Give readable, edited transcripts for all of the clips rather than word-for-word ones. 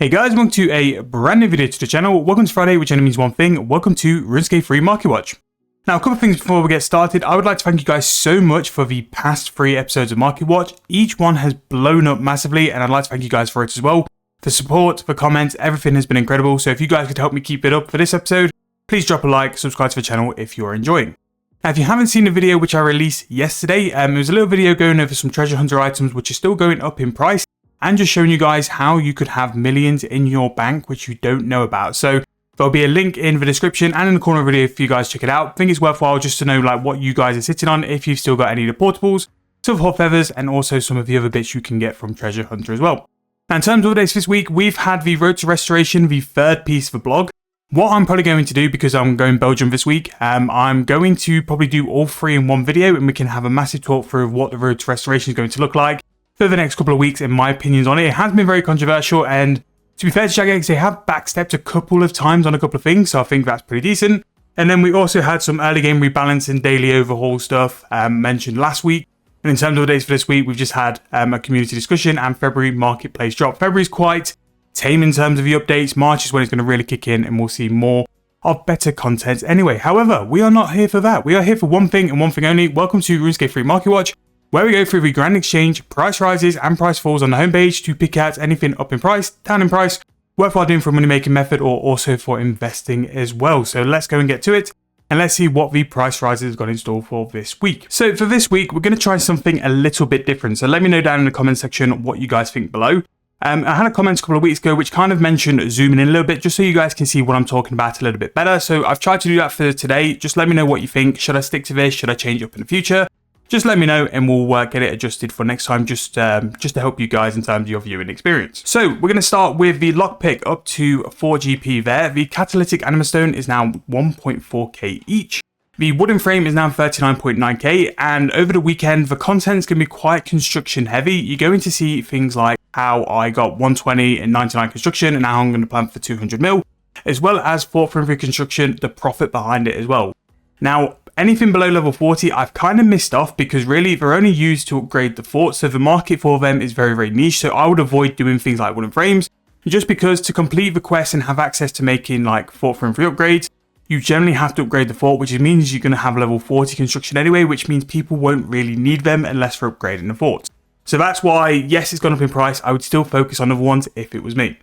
Hey guys, welcome to a brand new video to the channel. Welcome to Friday, which only means one thing. Welcome to Runescape free Marketwatch. Now, a couple of things before we get started. I would like to thank you guys so much for the past 3 episodes of Marketwatch. Each one has blown up massively, and I'd like to thank you guys for it as well. The support, the comments, everything has been incredible. So if you guys could help me keep it up for this episode, please drop a like, subscribe to the channel if you're enjoying. Now, if you haven't seen the video which I released yesterday, it was a little video going over some treasure hunter items which are still going up in price, and just showing you guys how you could have millions in your bank which you don't know about. So there'll be a link in the description and in the corner of the video for you guys to check it out. I think it's worthwhile just to know like what you guys are sitting on, if you've still got any of the portables, silver hot feathers, and also some of the other bits you can get from treasure hunter as well. Now, in terms of updates this week, we've had the Road to Restoration, the third piece of the blog. What I'm probably going to do, because I'm going Belgium this week, I'm going to probably do all 3 in one video, and we can have a massive talk through what the Road to Restoration is going to look like for the next couple of weeks, in my opinions on it. It has been very controversial, and to be fair to Jagex, they have backstepped a couple of times on a couple of things, so I think that's pretty decent. And then we also had some early game rebalance and daily overhaul stuff mentioned last week. And in terms of the dates for this week, we've just had a community discussion and February marketplace drop. February's quite tame in terms of the updates. March is when it's going to really kick in, and we'll see more of better content anyway. However, we are not here for that. We are here for one thing and one thing only. Welcome to Runescape free Marketwatch, where we go through the grand exchange, price rises and price falls on the homepage to pick out anything up in price, down in price, worthwhile doing for a money making method, or also for investing as well. So let's go and get to it, and let's see what the price rises got in store for this week. So for this week, we're going to try something a little bit different. So let me know down in the comment section what you guys think below. I had a comment a couple of weeks ago which kind of mentioned zooming in a little bit, just so you guys can see what I'm talking about a little bit better. So I've tried to do that for today. Just let me know what you think. Should I stick to this? Should I change it up in the future? Just let me know, and we'll get it adjusted for next time, just to help you guys in terms of your viewing experience. So we're going to start with the lockpick up to 4 GP there. The catalytic anima stone is now 1.4k each. The wooden frame is now 39.9k, and over the weekend, the content's going to be quite construction heavy. You're going to see things like how I got 120 and 99 construction, and now I'm going to plan for 200 mil, as well as fort frame construction, the profit behind it as well. Now, anything below level 40, I've kind of missed off, because really they're only used to upgrade the fort, so the market for them is very, very niche. So I would avoid doing things like wooden frames, just because to complete the quest and have access to making like fort frame free upgrades, you generally have to upgrade the fort, which means you're going to have level 40 construction anyway, which means people won't really need them unless they're upgrading the fort. So that's why, yes, it's gone up in price. I would still focus on other ones if it was me.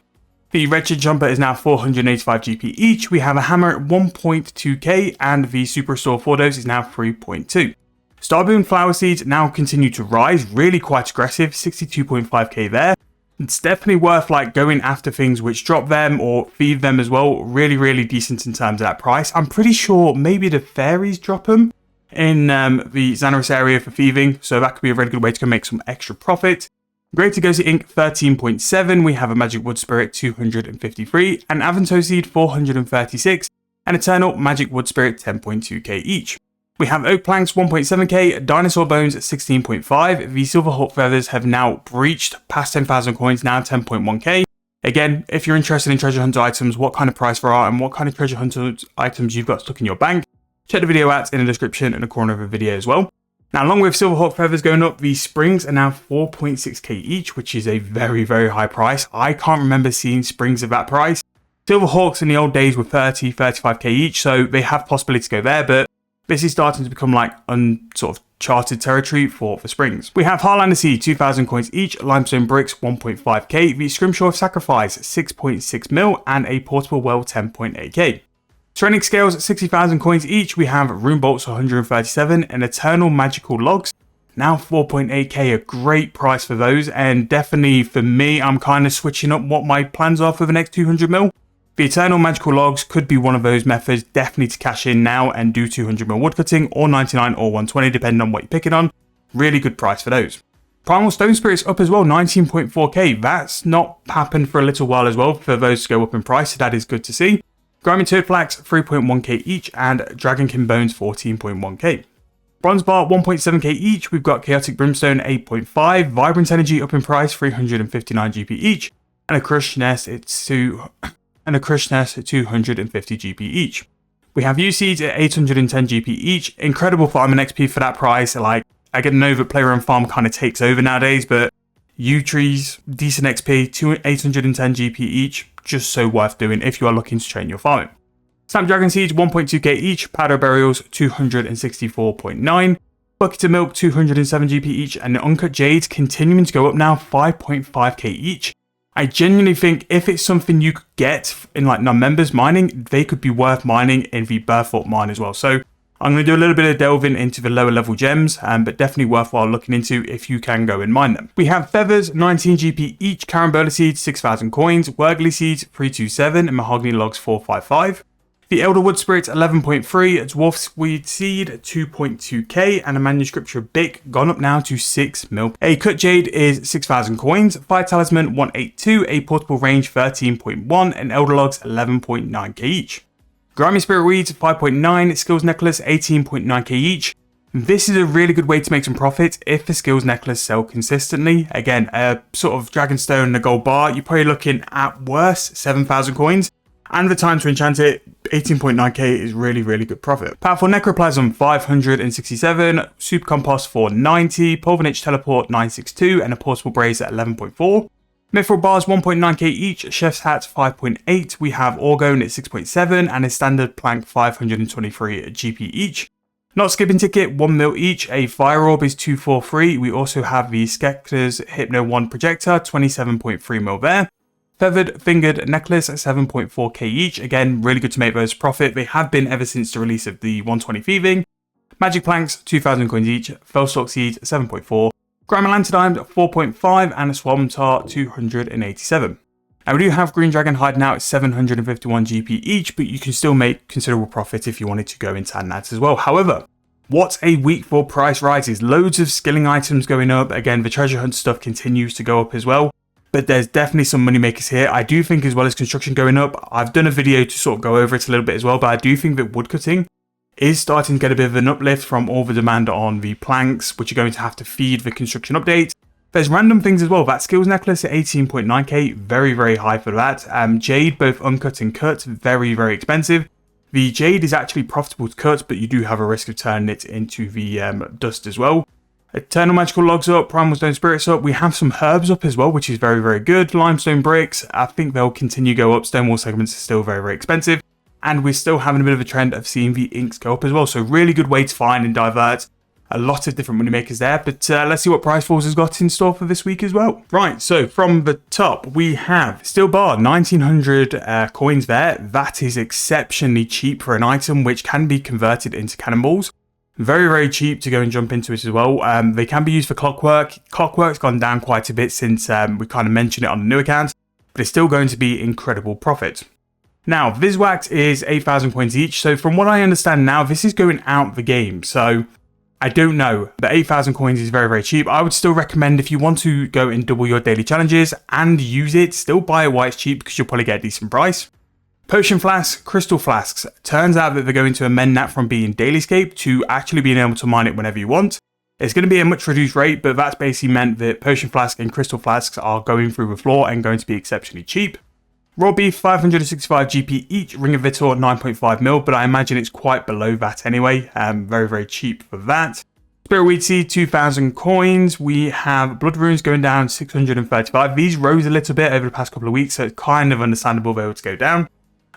The wretched jumper is now 485 GP each. We have a hammer at 1.2k, and the super restore for those is now 3.2. Starboom flower seeds now continue to rise, really quite aggressive, 62.5k there. It's definitely worth like going after things which drop them or feed them as well. Really, really decent in terms of that price. I'm pretty sure maybe the fairies drop them in the Xanaris area for thieving, so that could be a really good way to go make some extra profit. Greater Gozi Ink 13.7, we have a Magic Wood Spirit 253, an Avanto Seed 436, and Eternal Magic Wood Spirit 10.2k each. We have Oak Planks 1.7k, Dinosaur Bones 16.5, the Silver Hawk Feathers have now breached past 10,000 coins, now 10.1k. Again, if you're interested in treasure hunter items, what kind of price there are and what kind of treasure hunter items you've got stuck in your bank, check the video out in the description in the corner of the video as well. Now, along with Silverhawk Feathers going up, the Springs are now 4.6k each, which is a very, very high price. I can't remember seeing Springs of that price. Silverhawks in the old days were 30, 35k each, so they have possibility to go there, but this is starting to become like sort of charted territory for Springs. We have Harlander Seed, 2,000 coins each, Limestone Bricks, 1.5k, the Scrimshaw of Sacrifice, 6.6 mil, and a Portable Well, 10.8k. Ceramic Scales, 60,000 coins each. We have Rune Bolts, 137, and Eternal Magical Logs, now 4.8k, a great price for those. And definitely for me, I'm kind of switching up what my plans are for the next 200 mil. The Eternal Magical Logs could be one of those methods, definitely to cash in now and do 200 mil woodcutting, or 99 or 120, depending on what you're picking on. Really good price for those. Primal Stone Spirits up as well, 19.4k. That's not happened for a little while as well for those to go up in price, so that is good to see. Grimy Toad Flax 3.1k each, and Dragonkin Bones 14.1k. Bronze Bar 1.7k each. We've got Chaotic Brimstone 8.5, Vibrant Energy up in price 359 GP each, and a Crushed Nest at 250 GP each. We have U-Seeds at 810 GP each. Incredible farming XP for that price. Like, I get to know that player and farm kind of takes over nowadays, but yew trees, decent XP, 810 GP each, just so worth doing if you are looking to train your farming. Snapdragon seeds 1.2k each, powder burials 264.9, bucket of milk 207 GP each, and the uncut jades continuing to go up now 5.5k each. I genuinely think if it's something you could get in like non-members mining, they could be worth mining in the Burthorpe mine as well. So I'm going to do a little bit of delving into the lower level gems, but definitely worthwhile looking into if you can go and mine them. We have feathers, 19 GP each, carambola seeds, 6,000 coins, Wergley seeds, 327, and mahogany logs, 455. The Elderwood Spirit, 11.3, Dwarf Weed Seed, 2.2k, and a Manuscripture Bic, gone up now to 6 mil. A Cut Jade is 6,000 coins, Fire Talisman, 182, a Portable Range, 13.1, and Elder Logs, 11.9k each. Grimy Spirit Weeds, 5.9, Skills Necklace, 18.9k each. This is a really good way to make some profit if the Skills Necklace sell consistently. Again, a sort of Dragonstone and a gold bar, you're probably looking at worst 7,000 coins. And the time to enchant it, 18.9k is really, really good profit. Powerful Necroplasm, 567, Super Compost, 490, Pulvinich Teleport, 962, and a Portable Brace at 11.4. Mithril Bars, 1.9k each, Chef's Hat, 5.8, we have Orgone at 6.7, and a Standard Plank, 523 GP each. Not Skipping Ticket, 1 mil each, a Fire Orb is 243, we also have the Skektor's Hypno 1 Projector, 27.3 mil there. Feathered Fingered Necklace at 7.4k each, again really good to make those profit, they have been ever since the release of the 120 Thieving. Magic Planks, 2,000 coins each, Fellstalk Seeds, 7.4, Grimy Lanternine, 4.5, and a Swamp Tart, 287. Now we do have Green Dragon Hide now at 751 GP each, but you can still make considerable profit if you wanted to go into that as well. However, what a week for price rises, loads of skilling items going up, again the treasure hunt stuff continues to go up as well. But there's definitely some money makers here. I do think as well as construction going up, I've done a video to sort of go over it a little bit as well, but I do think that woodcutting is starting to get a bit of an uplift from all the demand on the planks, which are going to have to feed the construction update. There's random things as well. That Skills Necklace at 18.9k, very, very high for that. Jade, both uncut and cut, very, very expensive. The Jade is actually profitable to cut, but you do have a risk of turning it into the dust as well. Eternal Magical Logs up, Primal Stone Spirits up, we have some herbs up as well, which is very, very good. Limestone Bricks, I think they'll continue to go up. Stonewall segments are still very, very expensive. And we're still having a bit of a trend of seeing the inks go up as well. So really good way to find and divert a lot of different money makers there. But let's see what Price Falls has got in store for this week as well. Right, so from the top, we have Steel Bar, 1,900 coins there. That is exceptionally cheap for an item, which can be converted into cannonballs. Very, very cheap to go and jump into it as well. They can be used for Clockwork. Clockwork's gone down quite a bit since we kind of mentioned it on the new account, but it's still going to be incredible profit. Now, Viswax is 8,000 coins each, so from what I understand now, this is going out the game, so I don't know, but 8,000 coins is very, very cheap. I would still recommend if you want to go and double your daily challenges and use it, still buy it while it's cheap because you'll probably get a decent price. Potion Flasks, Crystal Flasks. Turns out that they're going to amend that from being DailyScape to actually being able to mine it whenever you want. It's going to be a much reduced rate, but that's basically meant that Potion Flask and Crystal Flasks are going through the floor and going to be exceptionally cheap. Raw Beef, 565 GP each, Ring of Vitor, 9.5 mil, but I imagine it's quite below that anyway. Very, very cheap for that. Spirit Weed Seed, 2,000 coins. We have Blood Runes going down 635. These rose a little bit over the past couple of weeks, so it's kind of understandable they were to go down.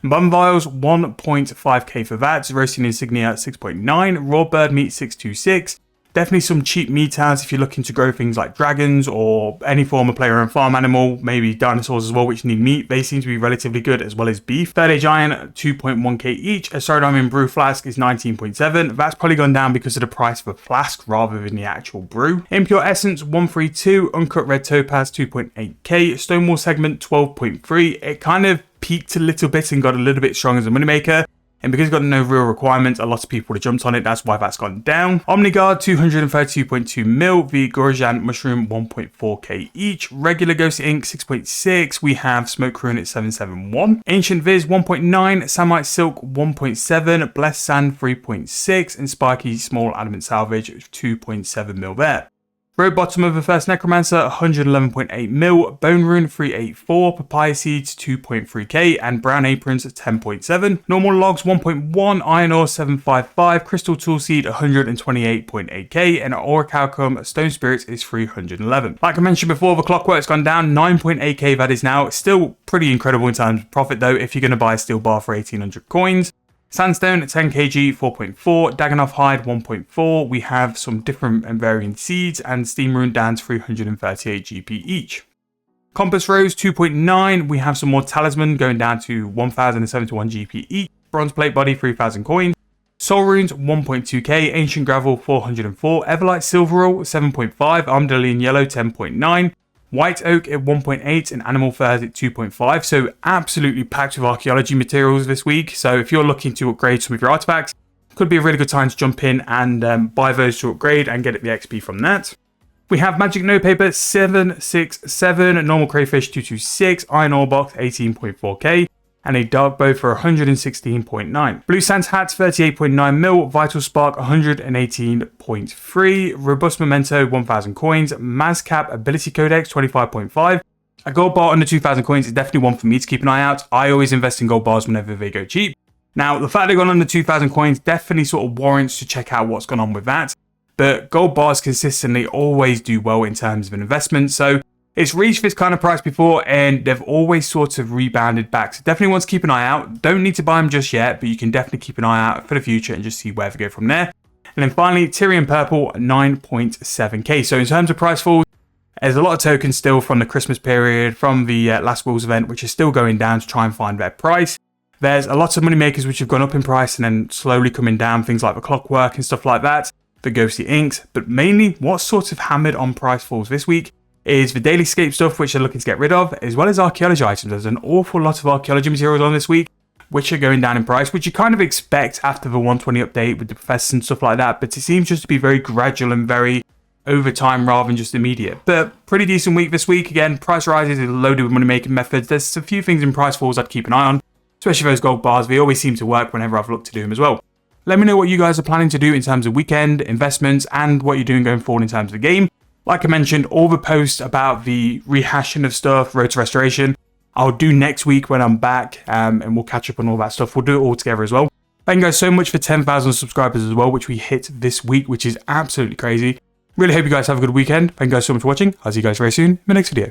Bum Vials, 1.5k for that. Roasting Insignia, 6.9. Raw Bird Meat, 626. Definitely some cheap meat as if you're looking to grow things like dragons or any form of player and farm animal, maybe dinosaurs as well, which need meat. They seem to be relatively good, as well as beef. Third Age Iron, 2.1k each. A Solar Diamond Brew Flask is 19.7. That's probably gone down because of the price of a flask rather than the actual brew. Impure Essence, 132. Uncut Red Topaz, 2.8k. Stonewall Segment, 12.3. It kind of peaked a little bit and got a little bit strong as a moneymaker. And because it's got no real requirement, a lot of people have jumped on it. That's why that's gone down. Omniguard, 232.2 mil. The Gorojan Mushroom, 1.4k each. Regular Ghost Ink, 6.6. We have Smoke Rune at 771. Ancient Viz, 1.9. Samite Silk, 1.7. Blessed Sand, 3.6. And Spiky Small Adamant Salvage, 2.7 mil there. Road bottom of the first Necromancer, 111.8 mil, Bone Rune 384, Papaya Seeds 2.3k, and Brown Aprons 10.7. Normal logs 1.1, Iron Ore 755, Crystal Tool Seed 128.8k, and Orichalcum Stone Spirits is 311. Like I mentioned before, the Clockwork's gone down 9.8k, that is now. Still pretty incredible in terms of profit though, if you're going to buy a steel bar for 1800 coins. Sandstone 10 kg 4.4, Dagannoth Hide 1.4, we have some different and varying seeds, and Steam Rune down to 338 GP each. Compass Rose 2.9, we have some more Talisman going down to 1071 GP each, Bronze Plate Body 3000 coins, Soul Runes 1.2k, Ancient Gravel 404, Everlight Silver Roll 7.5, Armadillion Yellow 10.9, White Oak at 1.8 and Animal Furs at 2.5, so absolutely packed with archaeology materials this week. So if you're looking to upgrade some of your artifacts, could be a really good time to jump in and buy those to upgrade and get the XP from that. We have Magic Notepaper 767, Normal Crayfish 226, Iron Ore Box 18.4k, and a Dark Bow for 116.9. Blue Sands Hats 38.9 mil, Vital Spark 118.3, Robust Memento 1000 coins, Mazcap Ability Codex 25.5. A gold bar under 2000 coins is definitely one for me to keep an eye out. I always invest in gold bars whenever they go cheap. Now, the fact they've gone under 2000 coins definitely sort of warrants to check out what's gone on with that. But gold bars consistently always do well in terms of an investment, so it's reached this kind of price before and they've always sort of rebounded back. So definitely want to keep an eye out. Don't need to buy them just yet, but you can definitely keep an eye out for the future and just see where they go from there. And then finally, Tyrian Purple 9.7k. So in terms of price falls, there's a lot of tokens still from the Christmas period, from the Last Wills event, which is still going down to try and find their price. There's a lot of money makers which have gone up in price and then slowly coming down, things like the Clockwork and stuff like that, the Ghostly Inks. But mainly what's sort of hammered on price falls this week is the DailyScape stuff, which they're looking to get rid of, as well as archaeology items. There's an awful lot of archaeology materials on this week, which are going down in price, which you kind of expect after the 120 update with the professors and stuff like that, but it seems just to be very gradual and very over time rather than just immediate. But pretty decent week this week. Again, price rises is loaded with money making methods. There's a few things in price falls I'd keep an eye on, especially those gold bars. They always seem to work whenever I've looked to do them as well. Let me know what you guys are planning to do in terms of weekend investments and what you're doing going forward in terms of the game. Like I mentioned, all the posts about the rehashing of stuff, Road to Restoration, I'll do next week when I'm back, and we'll catch up on all that stuff. We'll do it all together as well. Thank you guys so much for 10,000 subscribers as well, which we hit this week, which is absolutely crazy. Really hope you guys have a good weekend. Thank you guys so much for watching. I'll see you guys very soon in the next video.